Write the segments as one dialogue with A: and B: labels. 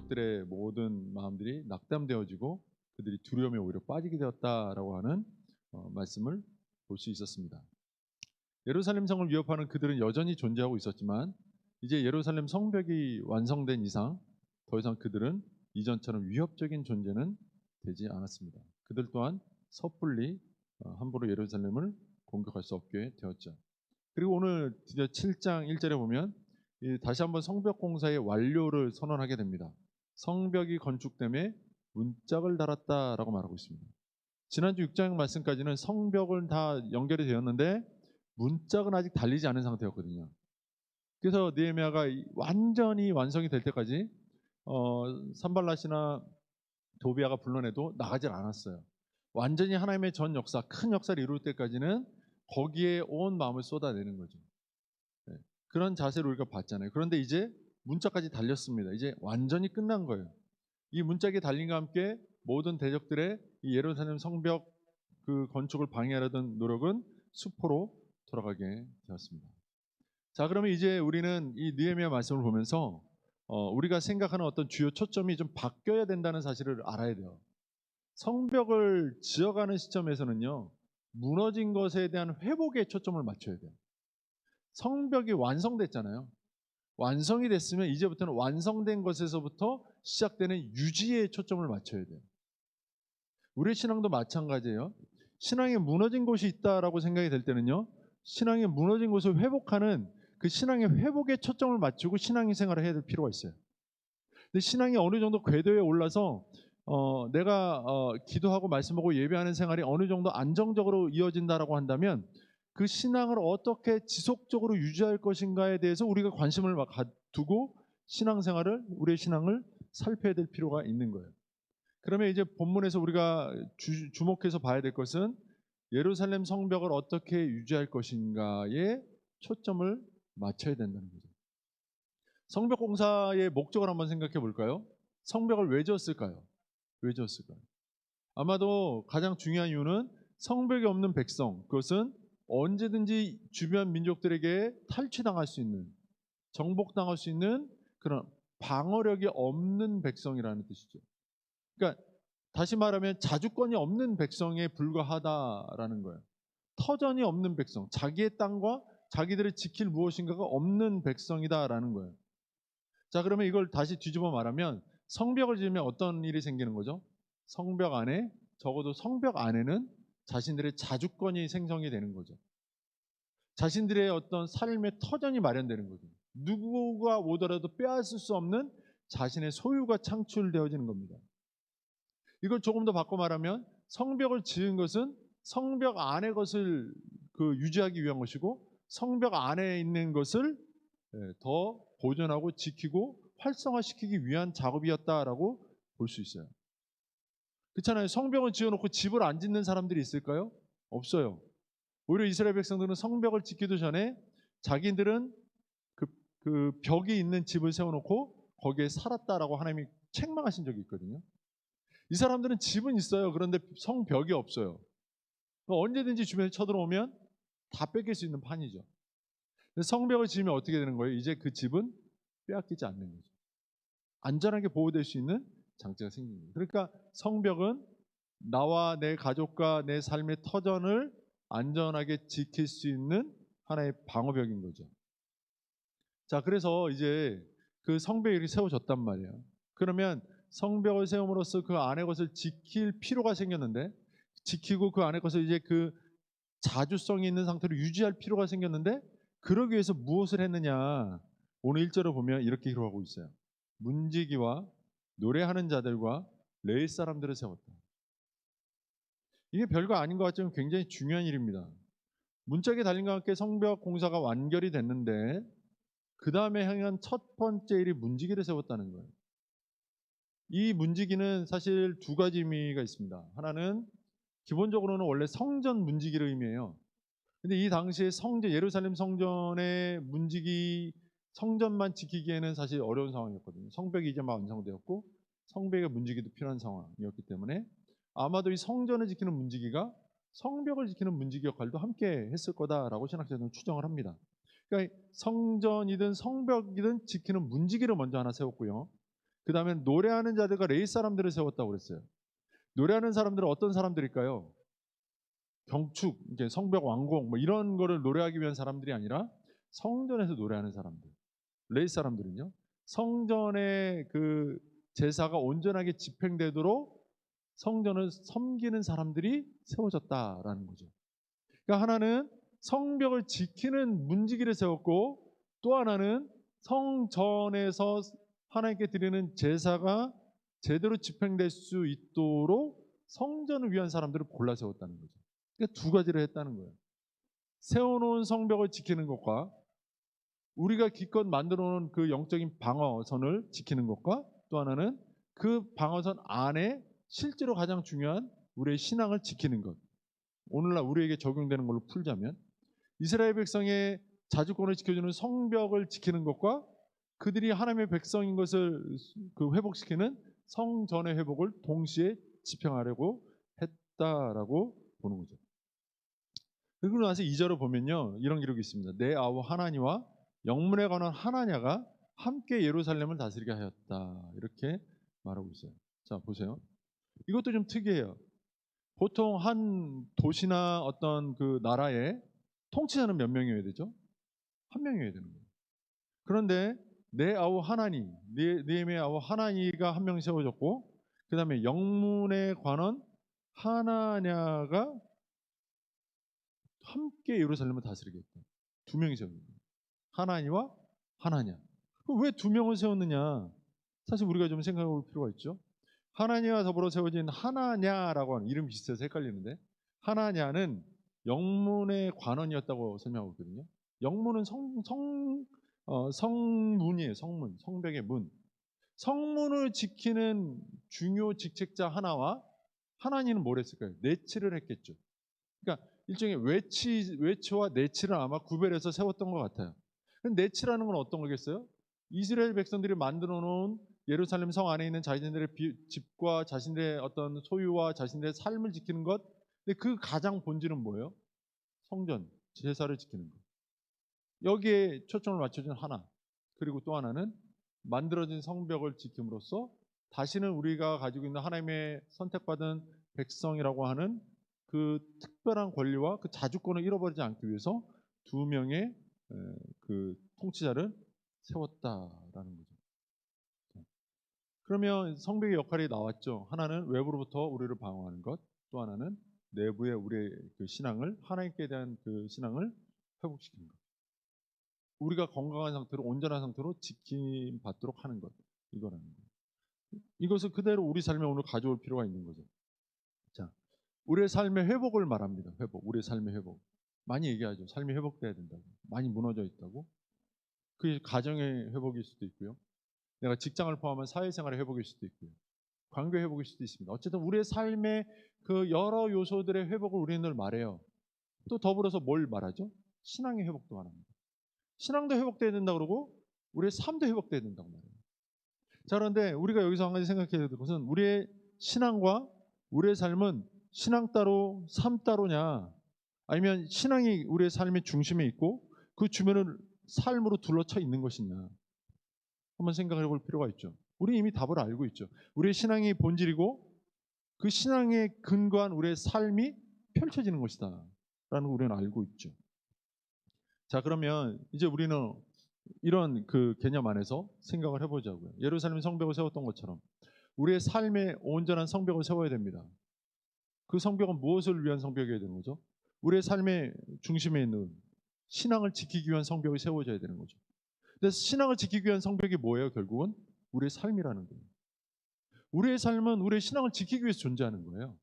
A: 대적들의 모든 마음들이 낙담되어지고 그들이 두려움에 오히려 빠지게 되었다라고 하는 말씀을 볼 수 있었습니다. 예루살렘 성을 위협하는 그들은 여전히 존재하고 있었지만 이제 예루살렘 성벽이 완성된 이상 더 이상 그들은 이전처럼 위협적인 존재는 되지 않았습니다. 그들 또한 섣불리 함부로 예루살렘을 공격할 수 없게 되었죠. 그리고 오늘 드디어 7장 1절에 보면 다시 한번 성벽 공사의 완료를 선언하게 됩니다. 성벽이 건축됨에 문짝을 달았다라고 말하고 있습니다. 지난주 6장 말씀까지는 성벽은 다 연결이 되었는데 문짝은 아직 달리지 않은 상태였거든요. 그래서 느헤미야가 완전히 완성이 될 때까지 산발랏이나 도비아가 불러내도 나가질 않았어요. 완전히 하나님의 전 역사, 큰 역사를 이룰 때까지는 거기에 온 마음을 쏟아내는 거죠. 네. 그런 자세로 우리가 봤잖아요. 그런데 이제 문짝까지 달렸습니다. 이제 완전히 끝난 거예요. 이 문짝이 달림과 함께 모든 대적들의 이 예루살렘 성벽 그 건축을 방해하려던 노력은 수포로 돌아가게 되었습니다. 자, 그러면 이제 우리는 이 느헤미야 말씀을 보면서 우리가 생각하는 어떤 주요 초점이 좀 바뀌어야 된다는 사실을 알아야 돼요. 성벽을 지어가는 시점에서는요, 무너진 것에 대한 회복에 초점을 맞춰야 돼요. 성벽이 완성됐잖아요. 완성이 됐으면 이제부터는 완성된 것에서부터 시작되는 유지에 초점을 맞춰야 돼요. 우리의 신앙도 마찬가지예요. 신앙이 무너진 곳이 있다라고 생각이 될 때는요, 신앙이 무너진 곳을 회복하는 그 신앙의 회복에 초점을 맞추고 신앙의 생활을 해야 될 필요가 있어요. 근데 신앙이 어느 정도 궤도에 올라서 내가 기도하고 말씀하고 예배하는 생활이 어느 정도 안정적으로 이어진다라고 한다면 그 신앙을 어떻게 지속적으로 유지할 것인가에 대해서 우리가 관심을 두고 신앙생활을 우리의 신앙을 살펴야 될 필요가 있는 거예요. 그러면 이제 본문에서 우리가 주목해서 봐야 될 것은 예루살렘 성벽을 어떻게 유지할 것인가에 초점을 맞춰야 된다는 거죠. 성벽 공사의 목적을 한번 생각해 볼까요? 성벽을 왜 지었을까요? 왜 지었을까요? 아마도 가장 중요한 이유는 성벽이 없는 백성, 그것은 언제든지 주변 민족들에게 탈취당할 수 있는, 정복당할 수 있는 그런 방어력이 없는 백성이라는 뜻이죠. 그러니까 다시 말하면 자주권이 없는 백성에 불과하다라는 거예요. 터전이 없는 백성, 자기의 땅과 자기들을 지킬 무엇인가가 없는 백성이다라는 거예요. 자, 그러면 이걸 다시 뒤집어 말하면 성벽을 지으면 어떤 일이 생기는 거죠? 성벽 안에, 적어도 성벽 안에는 자신들의 자주권이 생성이 되는 거죠. 자신들의 어떤 삶의 터전이 마련되는 거죠. 누구가 오더라도 빼앗을 수 없는 자신의 소유가 창출되어지는 겁니다. 이걸 조금 더 바꿔 말하면 성벽을 지은 것은 성벽 안의 것을 유지하기 위한 것이고 성벽 안에 있는 것을 더 보존하고 지키고 활성화시키기 위한 작업이었다라고 볼 수 있어요. 그렇잖아요. 성벽을 지어놓고 집을 안 짓는 사람들이 있을까요? 없어요. 오히려 이스라엘 백성들은 성벽을 짓기도 전에 자기들은 그 벽이 있는 집을 세워놓고 거기에 살았다라고 하나님이 책망하신 적이 있거든요. 이 사람들은 집은 있어요. 그런데 성벽이 없어요. 언제든지 주변에 쳐들어오면 다 뺏길 수 있는 판이죠. 성벽을 지으면 어떻게 되는 거예요? 이제 그 집은 빼앗기지 않는 거죠. 안전하게 보호될 수 있는 장치가 생기는 거예요. 그러니까 성벽은 나와 내 가족과 내 삶의 터전을 안전하게 지킬 수 있는 하나의 방어벽인 거죠. 자, 그래서 이제 그 성벽이 이렇게 세워졌단 말이에요. 그러면 성벽을 세움으로써 그 안의 것을 지킬 필요가 생겼는데, 지키고 그 안의 것을 이제 그 자주성이 있는 상태로 유지할 필요가 생겼는데, 그러기 위해서 무엇을 했느냐? 오늘 1절을 보면 이렇게 기록하고 있어요. 문지기와 노래하는 자들과 레위 사람들을 세웠다. 이게 별거 아닌 것 같지만 굉장히 중요한 일입니다. 문짝에 달린 것과 함께 성벽 공사가 완결이 됐는데 그 다음에 행한 첫 번째 일이 문지기를 세웠다는 거예요. 이 문지기는 사실 두 가지 의미가 있습니다. 하나는 기본적으로는 원래 성전 문지기를 의미해요. 근데 이 당시에 예루살렘 성전의 문지기, 성전만 지키기에는 사실 어려운 상황이었거든요. 성벽이 이제 막 완성되었고 성벽의 문지기도 필요한 상황이었기 때문에 아마도 이 성전을 지키는 문지기가 성벽을 지키는 문지기 역할도 함께 했을 거다라고 신학자들은 추정을 합니다. 그러니까 성전이든 성벽이든 지키는 문지기를 먼저 하나 세웠고요. 그 다음에 노래하는 자들과 레위 사람들을 세웠다고 그랬어요. 노래하는 사람들은 어떤 사람들일까요? 경축, 이제 성벽 완공 뭐 이런 거를 노래하기 위한 사람들이 아니라 성전에서 노래하는 사람들. 레위 사람들은요. 성전의 그 제사가 온전하게 집행되도록 성전을 섬기는 사람들이 세워졌다라는 거죠. 그러니까 하나는 성벽을 지키는 문지기를 세웠고, 또 하나는 성전에서 하나님께 드리는 제사가 제대로 집행될 수 있도록 성전을 위한 사람들을 골라 세웠다는 거죠. 그러니까 두 가지를 했다는 거예요. 세워놓은 성벽을 지키는 것과 우리가 기껏 만들어 놓은 그 영적인 방어선을 지키는 것과, 또 하나는 그 방어선 안에 실제로 가장 중요한 우리의 신앙을 지키는 것. 오늘날 우리에게 적용되는 걸로 풀자면 이스라엘 백성의 자주권을 지켜주는 성벽을 지키는 것과 그들이 하나님의 백성인 것을 그 회복시키는 성전의 회복을 동시에 집행하려고 했다라고 보는 거죠. 그리고 나서 2절을 보면요, 이런 기록이 있습니다. 내 아우 하나니와 영문에 관한 하나냐가 함께 예루살렘을 다스리게 하였다, 이렇게 말하고 있어요. 자, 보세요. 이것도 좀 특이해요. 보통 한 도시나 어떤 그 나라의 통치자는 몇 명이어야 되죠? 한 명이어야 되는 거예요. 그런데 내 아우 하나니, 네임의 아우 하나니가 한 명 세워졌고, 그 다음에 영문에 관한 하나냐가 함께 예루살렘을 다스리게 했다. 두 명이 세웠습니다. 하나니와 하나냐. 왜 두 명을 세웠느냐? 사실 우리가 좀 생각해 볼 필요가 있죠. 하나니와 더불어 세워진 하나냐라고 하는 이름 비슷해서 헷갈리는데, 하나냐는 영문의 관원이었다고 설명하고 있거든요. 영문은 성문이에요. 성문, 성벽의 문. 성문을 지키는 중요 직책자 하나와 하나님은 뭘 했을까요? 내치를 했겠죠. 그러니까 일종의 외치와 내치를 아마 구별해서 세웠던 것 같아요. 내치라는 건 어떤 거겠어요? 이스라엘 백성들이 만들어 놓은 예루살렘 성 안에 있는 자신들의 집과 자신들의 어떤 소유와 자신들의 삶을 지키는 것. 근데 그 가장 본질은 뭐예요? 성전, 제사를 지키는 것. 여기에 초점을 맞춰준 하나. 그리고 또 하나는 만들어진 성벽을 지킴으로써 다시는 우리가 가지고 있는 하나님의 선택받은 백성이라고 하는 그 특별한 권리와 그 자주권을 잃어버리지 않기 위해서 두 명의 그 통치자를 세웠다라는 거죠. 그러면 성벽의 역할이 나왔죠. 하나는 외부로부터 우리를 방어하는 것, 또 하나는 내부의 우리의 그 신앙을, 하나님께 대한 그 신앙을 회복시키는 것. 우리가 건강한 상태로, 온전한 상태로 지킴 받도록 하는 것, 이거라는 거예요. 이것을 그대로 우리 삶에 오늘 가져올 필요가 있는 거죠. 자, 우리의 삶의 회복을 말합니다. 회복, 우리의 삶의 회복. 많이 얘기하죠. 삶이 회복돼야 된다고. 많이 무너져 있다고. 그게 가정의 회복일 수도 있고요. 내가 직장을 포함한 사회생활의 회복일 수도 있고요. 관계 회복일 수도 있습니다. 어쨌든 우리의 삶의 그 여러 요소들의 회복을 우리는 늘 말해요. 또 더불어서 뭘 말하죠? 신앙의 회복도 말합니다. 신앙도 회복돼야 된다고 그러고 우리의 삶도 회복돼야 된다고 말해요. 자, 그런데 우리가 여기서 한 가지 생각해야 될 것은 우리의 신앙과 우리의 삶은 신앙 따로 삶 따로냐, 아니면 신앙이 우리의 삶의 중심에 있고 그 주변을 삶으로 둘러쳐 있는 것이냐, 한번 생각해 볼 필요가 있죠. 우리 이미 답을 알고 있죠. 우리의 신앙이 본질이고 그 신앙에 근거한 우리의 삶이 펼쳐지는 것이다 라는 걸 우리는 알고 있죠. 자, 그러면 이제 우리는 이런 그 개념 안에서 생각을 해보자고요. 예루살렘 성벽을 세웠던 것처럼 우리의 삶에 온전한 성벽을 세워야 됩니다. 그 성벽은 무엇을 위한 성벽이어야 되는 거죠? 우리의 삶의 중심에 있는 신앙을 지키기 위한 성벽이 세워져야 되는 거죠. 근데 신앙을 지키기 위한 성벽이 뭐예요? 결국은 우리의 삶이라는 거예요. 우리의 삶은 우리의 신앙을 지키기 위해서 존재하는 거예요.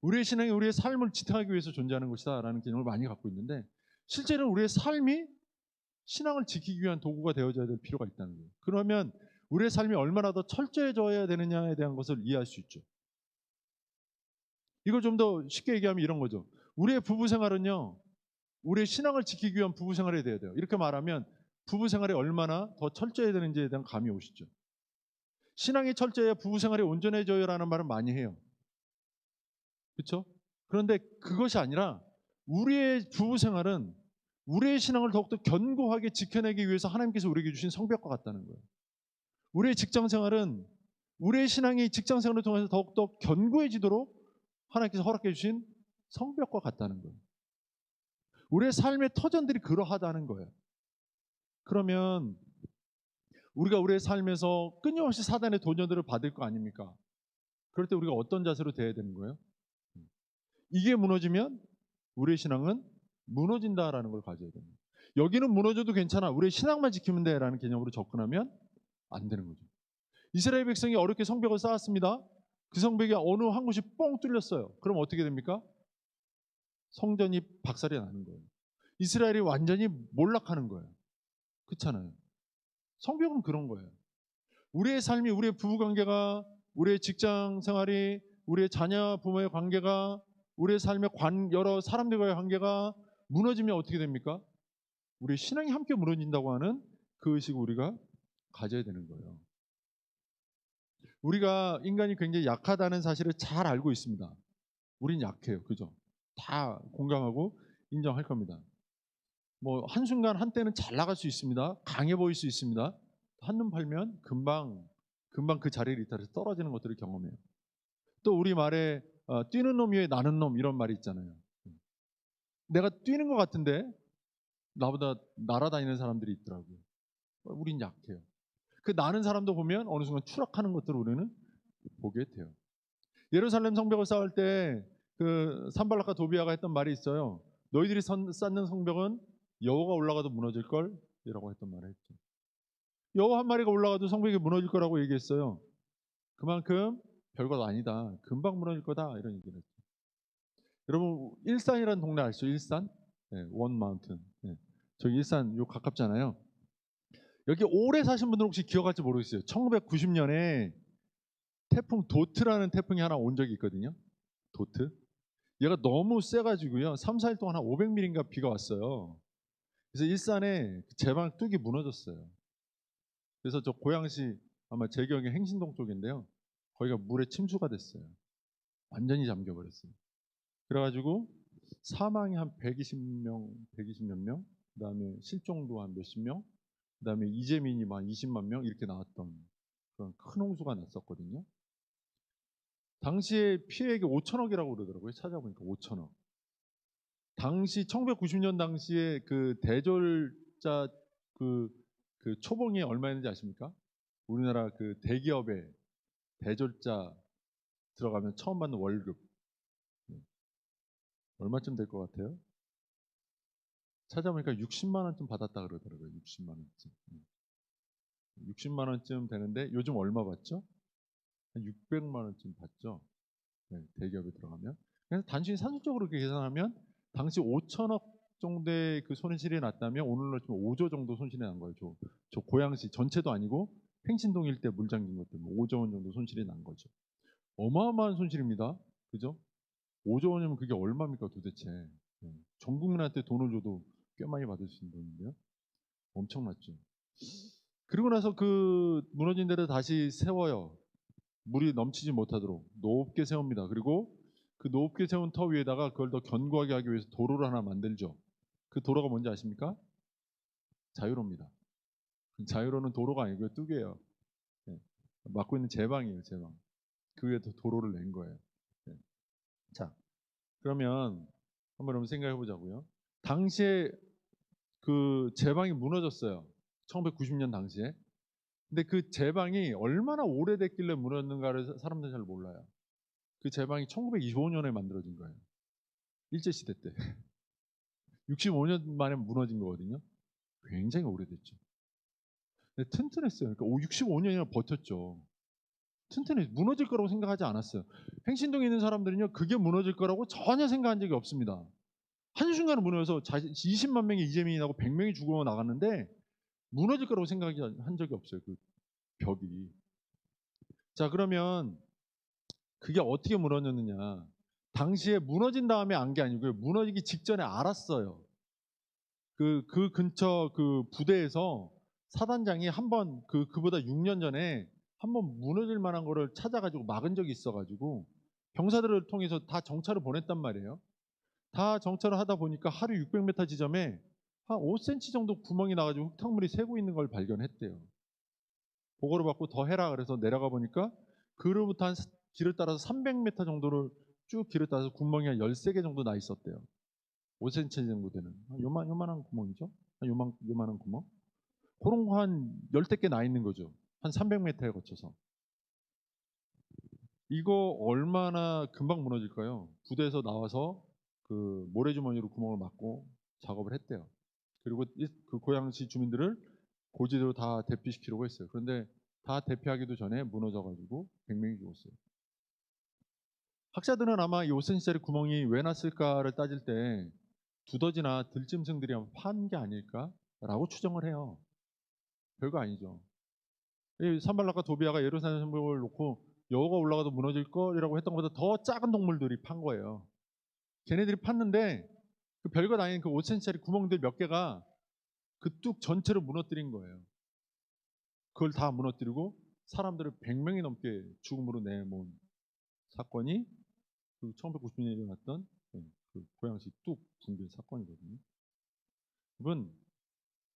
A: 우리의 신앙이 우리의 삶을 지탱하기 위해서 존재하는 것이다라는 개념을 많이 갖고 있는데, 실제로 우리의 삶이 신앙을 지키기 위한 도구가 되어져야 될 필요가 있다는 거예요. 그러면 우리의 삶이 얼마나 더 철저해져야 되느냐에 대한 것을 이해할 수 있죠. 이걸 좀 더 쉽게 얘기하면 이런 거죠. 우리의 부부 생활은요, 우리의 신앙을 지키기 위한 부부 생활이 돼야 돼요. 이렇게 말하면 부부 생활이 얼마나 더 철저해야 되는지에 대한 감이 오시죠. 신앙이 철저해야 부부 생활이 온전해져요라는 말은 많이 해요. 그렇죠? 그런데 그것이 아니라 우리의 부부 생활은 우리의 신앙을 더욱더 견고하게 지켜내기 위해서 하나님께서 우리에게 주신 성벽과 같다는 거예요. 우리의 직장 생활은 우리의 신앙이 직장 생활을 통해서 더욱더 견고해지도록 하나님께서 허락해 주신 성벽과 같다는 거예요. 우리의 삶의 터전들이 그러하다는 거예요. 그러면 우리가 우리의 삶에서 끊임없이 사단의 도전들을 받을 거 아닙니까? 그럴 때 우리가 어떤 자세로 대해야 되는 거예요? 이게 무너지면 우리의 신앙은 무너진다라는 걸 가져야 됩니다. 여기는 무너져도 괜찮아, 우리의 신앙만 지키면 돼라는 개념으로 접근하면 안 되는 거죠. 이스라엘 백성이 어렵게 성벽을 쌓았습니다. 그 성벽이 어느 한 곳이 뻥 뚫렸어요. 그럼 어떻게 됩니까? 성전이 박살이 나는 거예요. 이스라엘이 완전히 몰락하는 거예요. 그렇잖아요. 성벽은 그런 거예요. 우리의 삶이, 우리의 부부관계가, 우리의 직장 생활이, 우리의 자녀 부모의 관계가, 우리의 삶의 여러 사람들과의 관계가 무너지면 어떻게 됩니까? 우리의 신앙이 함께 무너진다고 하는 그 의식을 우리가 가져야 되는 거예요. 우리가 인간이 굉장히 약하다는 사실을 잘 알고 있습니다. 우린 약해요. 그죠? 다 공감하고 인정할 겁니다. 뭐 한순간 한때는 잘 나갈 수 있습니다. 강해 보일 수 있습니다. 한눈 팔면 금방 그 자리를 이탈해서 떨어지는 것들을 경험해요. 또 우리 말에 뛰는 놈 위에 나는 놈 이런 말이 있잖아요. 내가 뛰는 것 같은데 나보다 날아다니는 사람들이 있더라고요. 우린 약해요. 그 나는 사람도 보면 어느 순간 추락하는 것들을 우리는 보게 돼요. 예루살렘 성벽을 쌓을 때 그 산발락과 도비아가 했던 말이 있어요. 너희들이 쌓는 성벽은 여호가 올라가도 무너질 걸이라고 했던 말을 했죠. 여호 한 마리가 올라가도 성벽이 무너질 거라고 얘기했어요. 그만큼 별것 아니다. 금방 무너질 거다 이런 얘기를 했죠. 여러분 일산이라는 동네 아시죠? 일산? 네, 원 마운튼. 네. 저기 일산 요 가깝잖아요. 여기 오래 사신 분들 혹시 기억할지 모르겠어요. 1990년에 태풍 도트라는 태풍이 하나 온 적이 있거든요. 도트. 얘가 너무 세가지고요. 3, 4일 동안 한 500mm인가 비가 왔어요. 그래서 일산에 제방 뚝이 무너졌어요. 그래서 저 고양시 아마 제 기억에 행신동 쪽인데요. 거기가 물에 침수가 됐어요. 완전히 잠겨버렸어요. 그래가지고 사망이 한 120명, 120몇 명, 그다음에 실종도 한 몇십 명, 그다음에 이재민이 막 20만 명 이렇게 나왔던 그런 큰 홍수가 났었거든요. 당시에 피해액이 5천억이라고 그러더라고요. 찾아보니까 5천억. 당시 1990년 당시에 그 대졸자 그 초봉이 얼마였는지 아십니까? 우리나라 그 대기업에 대졸자 들어가면 처음 받는 월급 얼마쯤 될 것 같아요? 찾아보니까 60만 원쯤 받았다 그러더라고요. 60만 원쯤. 60만 원쯤 되는데 요즘 얼마 받죠? 한 600만 원쯤 받죠. 네, 대기업에 들어가면. 그래서 단순히 산술적으로 계산하면 당시 5천억 정도의 그 손실이 났다면 오늘로 치면 5조 정도 손실이 난 거예요. 저 고양시 전체도 아니고 행신동 일대 물 잠긴 것 때문에 5조 원 정도 손실이 난 거죠. 어마어마한 손실입니다. 그죠? 5조 원이면 그게 얼마입니까 도대체. 전 국민한테 돈을 줘도 꽤 많이 받을 수 있는 돈인데요. 엄청났죠. 그리고 나서 그 무너진 데를 다시 세워요. 물이 넘치지 못하도록 높게 세웁니다. 그리고 그 높게 세운 터 위에다가 그걸 더 견고하게 하기 위해서 도로를 하나 만들죠. 그 도로가 뭔지 아십니까? 자유로입니다. 자유로는 도로가 아니고요. 뚝이에요. 네. 막고 있는 제방이에요. 제방. 그 위에 도로를 낸 거예요. 네. 자, 그러면 한번 여러분 생각해 보자고요. 당시에 그 제방이 무너졌어요. 1990년 당시에. 근데 그 제방이 얼마나 오래됐길래 무너졌는가를 사람들이 잘 몰라요. 그 제방이 1925년에 만들어진 거예요. 일제시대 때. 65년 만에 무너진 거거든요. 굉장히 오래됐죠. 근데 튼튼했어요. 그러니까 65년이나 버텼죠. 튼튼해. 무너질 거라고 생각하지 않았어요. 행신동에 있는 사람들은요, 그게 무너질 거라고 전혀 생각한 적이 없습니다. 한순간에 무너져서 20만 명의 이재민이 나고 100명이 죽어 나갔는데 무너질 거라고 생각한 적이 없어요. 그 벽이. 자, 그러면 그게 어떻게 무너졌느냐. 당시에 무너진 다음에 안 게 아니고요. 무너지기 직전에 알았어요. 그 근처 그 부대에서 사단장이 한번 그보다 6년 전에 한번 무너질 만한 거를 찾아가지고 막은 적이 있어가지고 병사들을 통해서 다 정찰을 보냈단 말이에요. 다 정찰을 하다 보니까 하루 600m 지점에 한 5cm 정도 구멍이 나가지고 흙탕물이 새고 있는 걸 발견했대요. 보고를 받고 더 해라 그래서 내려가 보니까 그로부터 한 길을 따라서 300m 정도를 쭉 길을 따라서 구멍이 한 13개 정도 나 있었대요. 5cm 정도 되는 요만한 구멍이죠. 요만한 구멍. 그런 거 한 10개 나 있는 거죠. 한 300m에 거쳐서. 이거 얼마나 금방 무너질까요? 부대에서 나와서 그 모래주머니로 구멍을 막고 작업을 했대요. 그리고 그 고양시 주민들을 고지대로 다 대피시키려고 했어요. 그런데 다 대피하기도 전에 무너져가지고 100명이 죽었어요. 학자들은 아마 이 5cm짜리 구멍이 왜 났을까를 따질 때 두더지나 들짐승들이 판 게 아닐까라고 추정을 해요. 별거 아니죠. 이 산발락과 도비아가 예루살렘 성벽을 놓고 여호가 올라가도 무너질 거라고 했던 것보다 더 작은 동물들이 판 거예요. 걔네들이 팠는데 그 별것 아닌 그 5cm짜리 구멍들 몇 개가 그 뚝 전체를 무너뜨린 거예요. 그걸 다 무너뜨리고 사람들을 100명이 넘게 죽음으로 내몬 사건이 그 1990년에 일어났던 그 고양시 뚝 붕괴 사건이거든요. 여러분,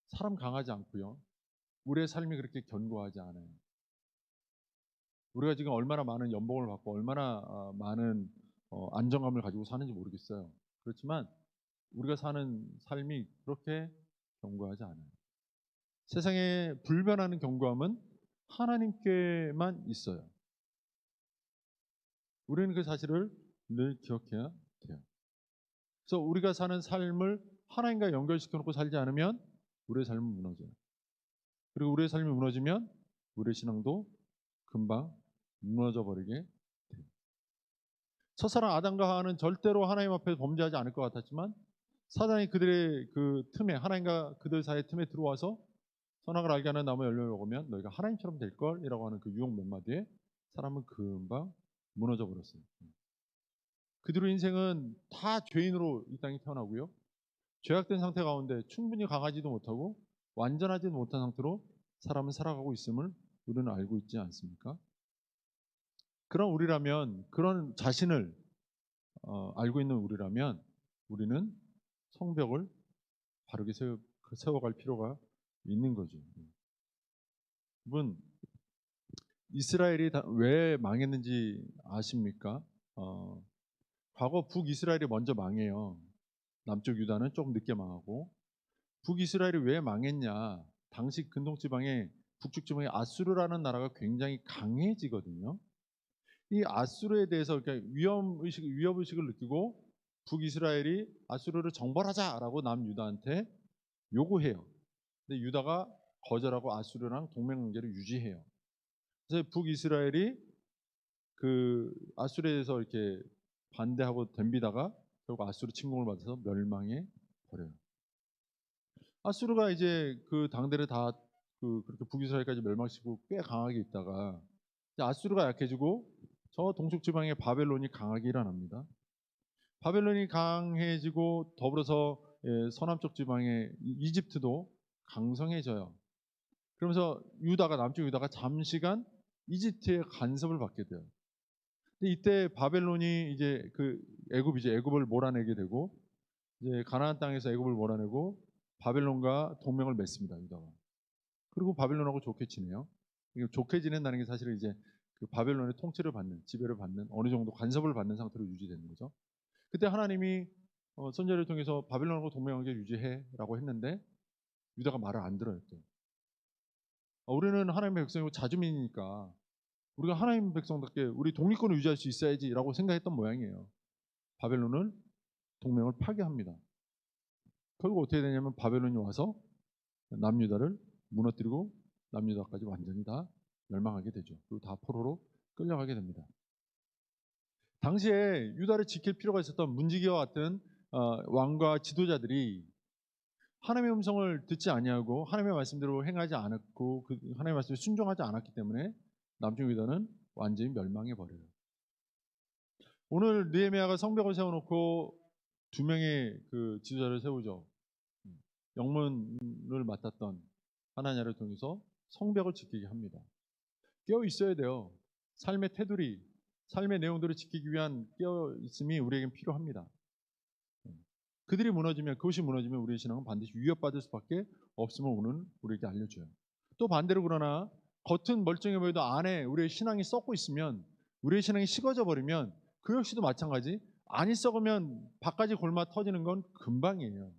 A: 사람 강하지 않고요. 우리의 삶이 그렇게 견고하지 않아요. 우리가 지금 얼마나 많은 연봉을 받고 얼마나 많은 안정감을 가지고 사는지 모르겠어요. 그렇지만 우리가 사는 삶이 그렇게 견고하지 않아요. 세상에 불변하는 견고함은 하나님께만 있어요. 우리는 그 사실을 늘 기억해야 돼요. 그래서 우리가 사는 삶을 하나님과 연결시켜 놓고 살지 않으면 우리의 삶은 무너져요. 그리고 우리의 삶이 무너지면 우리의 신앙도 금방 무너져 버리게 돼요. 첫사랑 아담과 하와는 절대로 하나님 앞에 범죄하지 않을 것 같았지만 사단이 그들의 그 틈에, 하나님과 그들 사이의 틈에 들어와서 선악을 알게 하는 나무 열매를 먹으면 너희가 하나님처럼 될 걸이라고 하는 그 유혹 몇 마디에 사람은 금방 무너져 버렸어요. 그들의 인생은 다 죄인으로 이 땅에 태어나고요. 죄악된 상태 가운데 충분히 강하지도 못하고 완전하지도 못한 상태로 사람은 살아가고 있음을 우리는 알고 있지 않습니까? 그런 우리라면, 그런 자신을 알고 있는 우리라면 우리는 성벽을 바르게 세워갈 필요가 있는 거죠. 여러분, 이스라엘이 왜 망했는지 아십니까? 과거 북이스라엘이 먼저 망해요. 남쪽 유다는 조금 늦게 망하고. 북이스라엘이 왜 망했냐? 당시 근동 지방에 북쪽 지방에 아수르라는 나라가 굉장히 강해지거든요. 이 아수르에 대해서 그러니까 위협 의식을 느끼고 북이스라엘이 아수르를 정벌하자라고 남유다한테 요구해요. 근데 유다가 거절하고 아수르랑 동맹 관계를 유지해요. 그래서 북이스라엘이 그 아수르에 대해서 이렇게 반대하고 덤비다가 결국 아수르 침공을 받아서 멸망해 버려요. 아수르가 이제 그 당대를 다 그렇게 북이스라엘까지 멸망시키고 꽤 강하게 있다가 이제 아수르가 약해지고 저 동쪽 지방의 바벨론이 강하게 일어납니다. 바벨론이 강해지고 더불어서 서남쪽 지방의 이집트도 강성해져요. 그러면서 남쪽 유다가 잠시간 이집트의 간섭을 받게 돼요. 근데 이때 바벨론이 이제 애굽을 몰아내게 되고 이제 가나안 땅에서 애굽을 몰아내고 바벨론과 동맹을 맺습니다. 유다가. 그리고 바벨론하고 좋게 지내요. 좋게 지낸다는 게 사실은 이제 그 바벨론의 통치를 받는, 지배를 받는, 어느 정도 간섭을 받는 상태로 유지되는 거죠. 그때 하나님이 선지자를 통해서 바벨론하고 동맹관계 유지해라고 했는데 유다가 말을 안 들어요. 또. 우리는 하나님의 백성이고 자주민이니까 우리가 하나님 백성답게 우리 독립권을 유지할 수 있어야지라고 생각했던 모양이에요. 바벨론은 동맹을 파괴합니다. 결국 어떻게 되냐면 바벨론이 와서 남유다를 무너뜨리고 남유다까지 완전히 다 멸망하게 되죠. 그리고 다 포로로 끌려가게 됩니다. 당시에 유다를 지킬 필요가 있었던 문지기와 같은 왕과 지도자들이 하나님의 음성을 듣지 아니하고 하나님의 말씀대로 행하지 않았고 하나님의 말씀에 순종하지 않았기 때문에 남쪽 유다는 완전히 멸망해 버려요. 오늘 느헤미야가 성벽을 세워놓고 2명의 그 지도자를 세우죠. 영문을 맡았던 하나냐를 통해서 성벽을 지키게 합니다. 깨어 있어야 돼요. 삶의 테두리, 삶의 내용들을 지키기 위한 깨어 있음이 우리에겐 필요합니다. 그것이 무너지면 우리의 신앙은 반드시 위협받을 수밖에 없음을 오늘 우리에게 알려줘요. 또 반대로 그러나 겉은 멀쩡해 보여도 안에 우리의 신앙이 썩고 있으면, 우리의 신앙이 식어져 버리면 그 역시도 마찬가지. 안이 썩으면 밖까지 골마 터지는 건 금방이에요.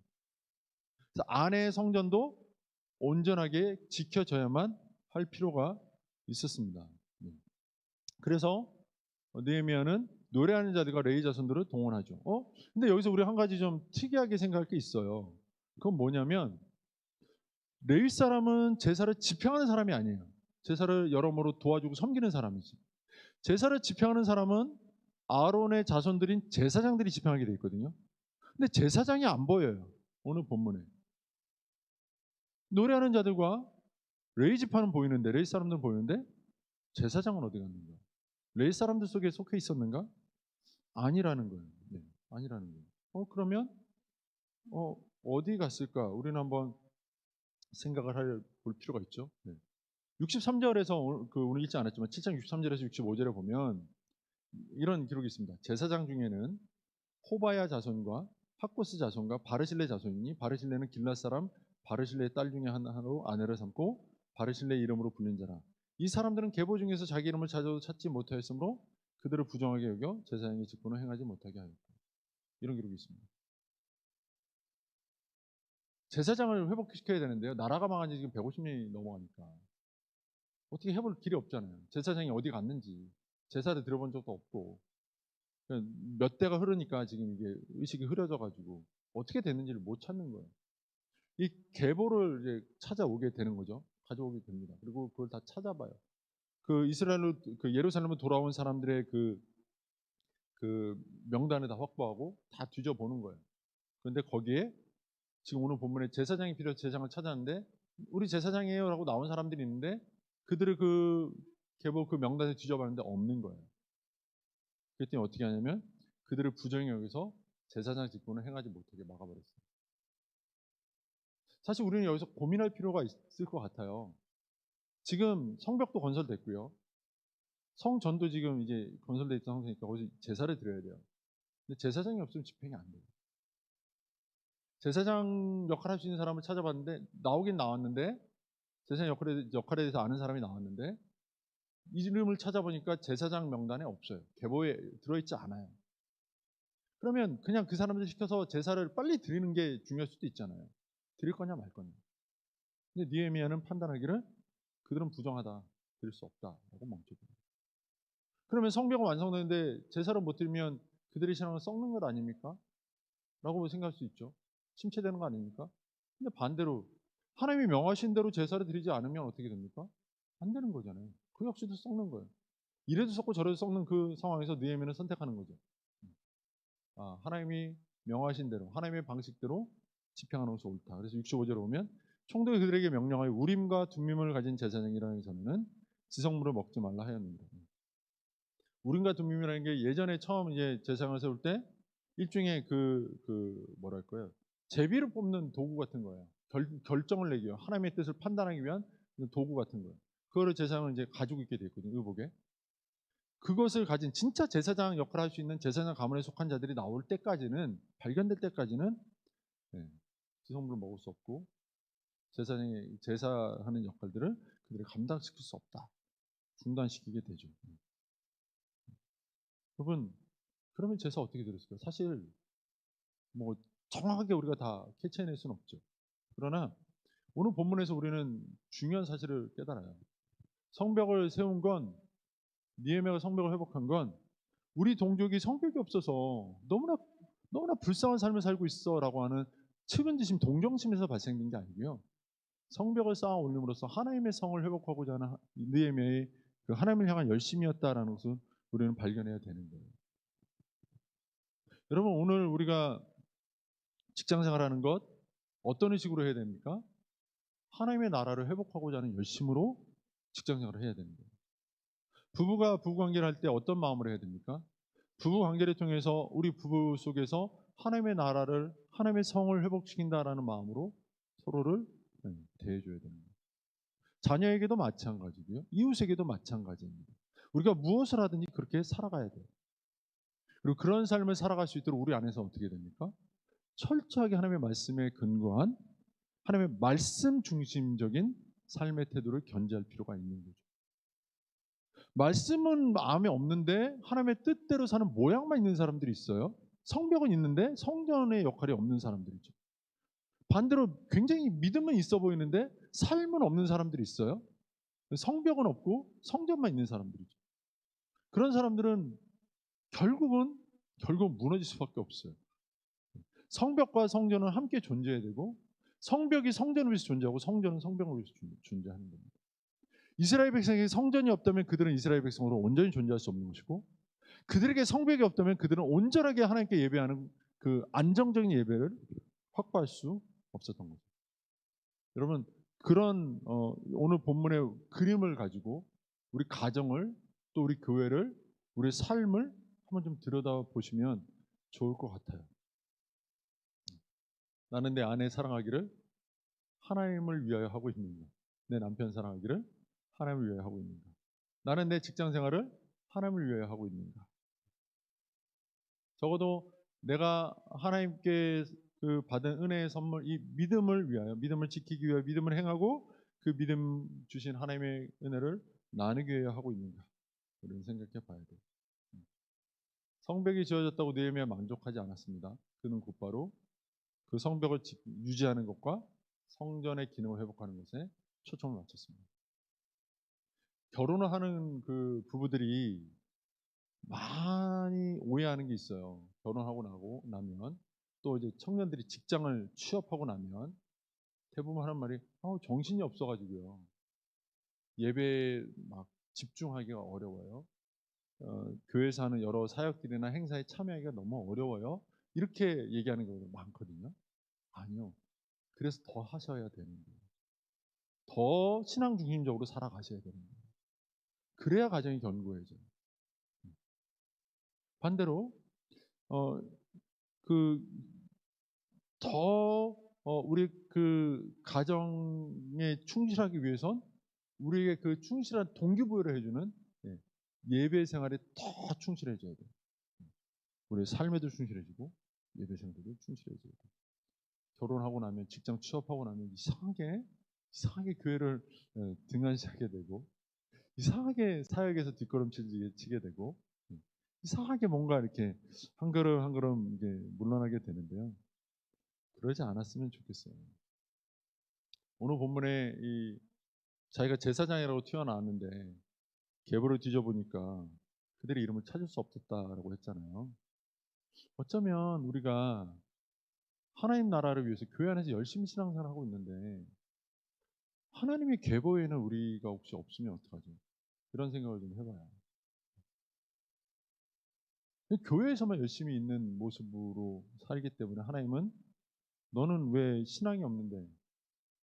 A: 그래서 안의 성전도 온전하게 지켜져야만 할 필요가 있었습니다. 네. 그래서 느헤미야는 노래하는 자들과 레위 자손들을 동원하죠. 근데 여기서 우리 한 가지 좀 특이하게 생각할 게 있어요. 그건 뭐냐면, 레위 사람은 제사를 집행하는 사람이 아니에요. 제사를 여러모로 도와주고 섬기는 사람이지. 제사를 집행하는 사람은 아론의 자손들인 제사장들이 집행하게 돼 있거든요. 근데 제사장이 안 보여요, 오늘 본문에. 노래하는 자들과 레위 지파는 보이는데, 레위 사람들은 보이는데 제사장은 어디 갔는가? 레위 사람들 속에 속해 있었는가? 아니라는 거예요. 네, 아니라는 거예요. 그러면 어디 갔을까? 우리는 한번 생각을 볼 필요가 있죠. 네. 63절에서 오늘 읽지 않았지만 7장 63절에서 65절에 보면 이런 기록이 있습니다. 제사장 중에는 호바야 자손과 학고스 자손과 바르실레 자손이니, 바르실레는 길앗 사람 바르실레의 딸 중에 하나로 아내를 삼고 바르실레 이름으로 불린 자라. 이 사람들은 계보 중에서 자기 이름을 찾아도 찾지 못하였으므로 그들을 부정하게 여겨 제사장의 직분을 행하지 못하게 하였다. 이런 기록이 있습니다. 제사장을 회복시켜야 되는데요, 나라가 망한 지 지금 150년이 넘어가니까 어떻게 해볼 길이 없잖아요. 제사장이 어디 갔는지 제사를 드려본 적도 없고, 몇 대가 흐르니까 지금 이게 의식이 흐려져 가지고 어떻게 됐는지를 못 찾는 거예요. 이 계보를 이제 찾아오게 되는 거죠. 가져오게 됩니다. 그리고 그걸 다 찾아봐요. 그 이스라엘로, 그 예루살렘으로 돌아온 사람들의 그 명단을 다 확보하고 다 뒤져보는 거예요. 그런데 거기에 지금 오늘 본문에 제사장이 필요해서 제사장을 찾았는데, 우리 제사장이에요라고 나온 사람들이 있는데 그들을 그 계보 그 명단을 뒤져봤는데 없는 거예요. 그랬더니 어떻게 하냐면 그들을 부정히 여기서 제사장 직분을 행하지 못하게 막아버렸어요. 사실 우리는 여기서 고민할 필요가 있을 것 같아요. 지금 성벽도 건설됐고요, 성전도 지금 이제 건설돼 있던 상태니까 거기서 제사를 드려야 돼요. 근데 제사장이 없으면 집행이 안 돼요. 제사장 역할을 할 수 있는 사람을 찾아봤는데 나오긴 나왔는데, 제사장 역할에 대해서 아는 사람이 나왔는데 이름을 찾아보니까 제사장 명단에 없어요. 계보에 들어있지 않아요. 그러면 그냥 그 사람들 시켜서 제사를 빨리 드리는 게 중요할 수도 있잖아요. 드릴 거냐 말 거냐. 근데 느헤미야는 판단하기를 그들은 부정하다, 드릴 수 없다라고 멈춰줍니다. 그러면 성벽은 완성되는데 제사를 못 드리면 그들의 신앙은 썩는 것 아닙니까? 라고 생각할 수 있죠. 침체되는 거 아닙니까? 근데 반대로 하나님이 명하신 대로 제사를 드리지 않으면 어떻게 됩니까? 안 되는 거잖아요. 그 역시도 썩는 거예요. 이래도 썩고 저래도 썩는 그 상황에서 느헤미야는 선택하는 거죠. 하나님이 명하신 대로, 하나님의 방식대로 집행하는 것이 옳다. 그래서 65절에 보면 총독이 그들에게 명령하여 우림과 둠밈을 가진 제사장이라는 전에는 지성물을 먹지 말라 하였습니다. 우림과 둠밈이라는 게 예전에 처음 이제 제사장을 세울 때 일종의 뭐랄까요, 제비를 뽑는 도구 같은 거예요. 결정을 내기요, 하나님의 뜻을 판단하기 위한 도구 같은 거예요. 그거를 제사장은 이제 가지고 있게 돼 있거든요, 의복에. 그것을 가진 진짜 제사장 역할을 할 수 있는 제사장 가문에 속한 자들이 나올 때까지는, 발견될 때까지는 지성물을 먹을 수 없고 제사장이 제사하는 역할들을 그들이 감당시킬 수 없다, 중단시키게 되죠. 여러분, 그러면 제사 어떻게 드렸을까요? 사실 뭐 정확하게 우리가 다 캐치해낼 수는 없죠. 그러나 오늘 본문에서 우리는 중요한 사실을 깨달아요. 성벽을 세운 건, 느헤미야가 성벽을 회복한 건 우리 동족이 성벽이 없어서 너무나 불쌍한 삶을 살고 있어라고 하는 측은지심, 동정심에서 발생된 게 아니고요, 성벽을 쌓아 올림으로써 하나님의 성을 회복하고자 하는 느헤미야의 그 하나님을 향한 열심이었다라는 것을 우리는 발견해야 되는 거예요. 여러분, 오늘 우리가 직장 생활하는 것 어떤 식으로 해야 됩니까? 하나님의 나라를 회복하고자 하는 열심으로 직장 생활을 해야 되는 거예요. 부부가 부부 관계를 할 때 어떤 마음으로 해야 됩니까? 부부 관계를 통해서 우리 부부 속에서 하나님의 나라를, 하나님의 성을 회복시킨다라는 마음으로 서로를 대해줘야 되는 거예요. 자녀에게도 마찬가지고요, 이웃에게도 마찬가지입니다. 우리가 무엇을 하든지 그렇게 살아가야 돼요. 그리고 그런 삶을 살아갈 수 있도록 우리 안에서 어떻게 됩니까? 철저하게 하나님의 말씀에 근거한 하나님의 말씀 중심적인 삶의 태도를 견지할 필요가 있는 거죠. 말씀은 마음에 없는데 하나님의 뜻대로 사는 모양만 있는 사람들이 있어요. 성벽은 있는데 성전의 역할이 없는 사람들이죠. 반대로 굉장히 믿음은 있어 보이는데 삶은 없는 사람들이 있어요. 성벽은 없고 성전만 있는 사람들이죠. 그런 사람들은 결국 무너질 수밖에 없어요. 성벽과 성전은 함께 존재해야 되고 성벽이 성전을 위해서 존재하고 성전은 성벽을 위해서 존재하는 겁니다. 이스라엘 백성에게 성전이 없다면 그들은 이스라엘 백성으로 온전히 존재할 수 없는 것이고 그들에게 성벽이 없다면 그들은 온전하게 하나님께 예배하는 그 안정적인 예배를 확보할 수 없었던 거죠. 여러분 그런 오늘 본문의 그림을 가지고 우리 가정을 또 우리 교회를 우리 삶을 한번 좀 들여다 보시면 좋을 것 같아요. 나는 내 아내 사랑하기를 하나님을 위하여 하고 있는가? 내 남편 사랑하기를 하나님을 위하여 하고 있는가? 나는 내 직장 생활을 하나님을 위하여 하고 있는가? 적어도 내가 하나님께 그 받은 은혜의 선물, 이 믿음을 위하여, 믿음을 지키기 위하여 믿음을 행하고 그 믿음 주신 하나님의 은혜를 나누기 위하여 하고 있는가? 이런 생각해 봐야 돼요. 성벽이 지어졌다고 느헤미야 만족하지 않았습니다. 그는 곧바로 그 성벽을 유지하는 것과 성전의 기능을 회복하는 것에 초점을 맞췄습니다. 결혼을 하는 그 부부들이 많이 오해하는 게 있어요. 결혼하고 나면 또 이제 청년들이 직장을 취업하고 나면 대부분 하는 말이 정신이 없어가지고요. 예배에 막 집중하기가 어려워요. 교회에서 하는 여러 사역들이나 행사에 참여하기가 너무 어려워요. 이렇게 얘기하는 경우가 많거든요. 아니요. 그래서 더 하셔야 되는 거예요. 더 신앙 중심적으로 살아가셔야 되는 거예요. 그래야 가정이 견고해져요. 반대로 어, 그 더 우리 그 가정에 충실하기 위해선 우리에게 그 충실한 동기부여를 해주는 예배 생활에 더 충실해져야 돼요. 우리의 삶에도 충실해지고 예배 생활에도 충실해져야 돼요. 결혼하고 나면 직장 취업하고 나면 이상하게 교회를 등한시하게 되고 이상하게 사역에서 뒷걸음치게 되고 이상하게 뭔가 이렇게 한 걸음 한 걸음 이게 물러나게 되는데요. 그러지 않았으면 좋겠어요. 오늘 본문에 이 자기가 제사장이라고 튀어나왔는데 계보를 뒤져보니까 그들의 이름을 찾을 수 없었다라고 했잖아요. 어쩌면 우리가 하나님 나라를 위해서 교회 안에서 열심히 신앙생활을 하고 있는데 하나님의 계보에는 우리가 혹시 없으면 어떡하죠? 그런 생각을 좀 해봐요. 교회에서만 열심히 있는 모습으로 살기 때문에 하나님은 너는 왜 신앙이 없는데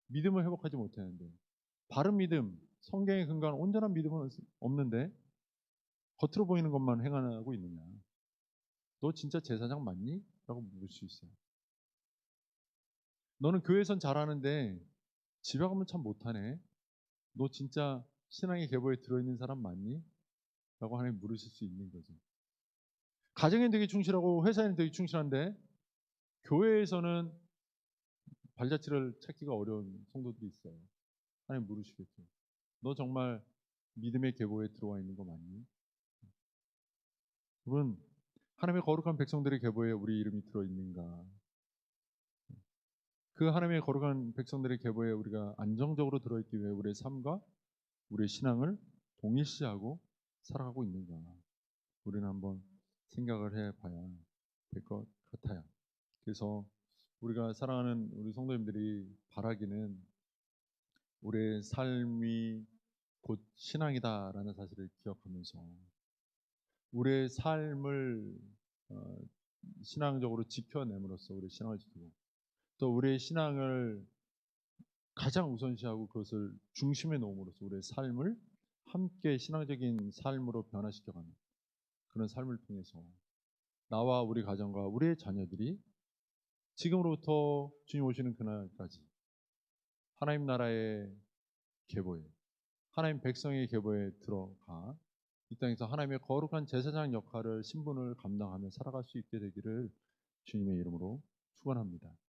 A: 믿음을 회복하지 못하는데 바른 믿음, 성경에 근거한 온전한 믿음은 없는데 겉으로 보이는 것만 행하고 있느냐? 너 진짜 제사장 맞니? 라고 물을 수 있어요. 너는 교회에선 잘하는데 집에 가면 참 못하네. 너 진짜 신앙의 계보에 들어있는 사람 맞니? 라고 하나님 물으실 수 있는 거죠. 가정엔 되게 충실하고 회사에는 되게 충실한데 교회에서는 발자취를 찾기가 어려운 성도들이 있어요. 하나님 물으시겠죠. 너 정말 믿음의 계보에 들어와 있는 거 맞니? 여러분, 하나님의 거룩한 백성들의 계보에 우리 이름이 들어있는가? 그 하나님의 거룩한 백성들의 계보에 우리가 안정적으로 들어있기 위해 우리의 삶과 우리의 신앙을 동일시하고 살아가고 있는가? 우리는 한번 생각을 해봐야 될 것 같아요. 그래서 우리가 사랑하는 우리 성도님들이 바라기는 우리의 삶이 곧 신앙이다라는 사실을 기억하면서 우리의 삶을 어, 신앙적으로 지켜냄으로써 우리의 신앙을 지키고 또 우리의 신앙을 가장 우선시하고 그것을 중심에 놓음으로써 우리의 삶을 함께 신앙적인 삶으로 변화시켜가는 그런 삶을 통해서 나와 우리 가정과 우리의 자녀들이 지금으로부터 주님 오시는 그날까지 하나님 나라의 계보에 하나님 백성의 계보에 들어가 이 땅에서 하나님의 거룩한 제사장 역할을 신분을 감당하며 살아갈 수 있게 되기를 주님의 이름으로 축원합니다.